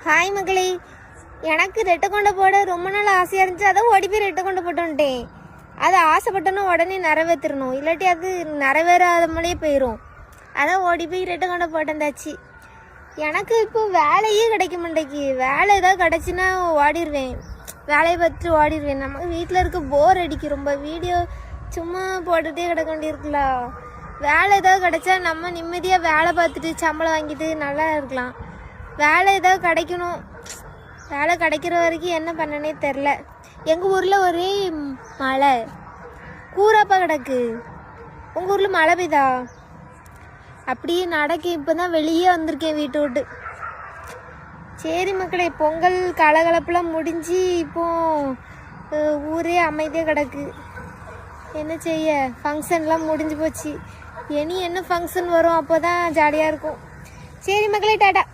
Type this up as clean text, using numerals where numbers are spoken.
Hi மகளே, எனக்கு ரெட்டை கொண்டை போட ரொம்ப நாள் ஆசையாக இருந்துச்சு. அதான் ஓடி போய் ரெட்டை கொண்டை போட்டு வந்துட்டேன். அதை ஆசைப்பட்டோன்னா உடனே நிறைவேற்றணும், இல்லாட்டி அது நிறைவேறாத மாதிரியே போயிடும். அதான் ஓடி போய் ரெட்டை கொண்டை போட்டந்தாச்சு. எனக்கு இப்போ வேலையே கிடைக்க மாட்டேக்கு. வேலை ஏதாவது கிடச்சின்னா ஓடிடுவேன், வேலையை பார்த்துட்டு ஓடிடுவேன். நமக்கு வீட்டில் இருக்க போர் அடிக்கும் ரொம்ப. வீடியோ சும்மா போட்டுகிட்டே கிடக்க வேண்டியிருக்குல்ல. வேலை ஏதாவது கிடச்சா நம்ம நிம்மதியாக வேலை பார்த்துட்டு சம்பளம் வாங்கிட்டு நல்லா இருக்கலாம். வேலை ஏதாவது கிடைக்கணும். வேலை கிடைக்கிற வரைக்கும் என்ன பண்ணனே தெரில. எங்கள் ஊரில் ஒரே மழை கூறாப்பா கிடக்கு. உங்கள் ஊரில் மழை பெய்தா? அப்படியே நடக்க இப்போ தான் வெளியே வந்திருக்கேன் வீட்டை விட்டு. சரி மக்களே, பொங்கல் கலகலப்பெல்லாம் முடிஞ்சு இப்போ ஊரே அமைதியாக கிடக்கு. என்ன செய்ய, ஃபங்க்ஷன்லாம் முடிஞ்சு போச்சு. இனி என்ன ஃபங்க்ஷன் வரும், அப்போ தான் ஜாலியாக இருக்கும். சரி மக்களே, டாடா.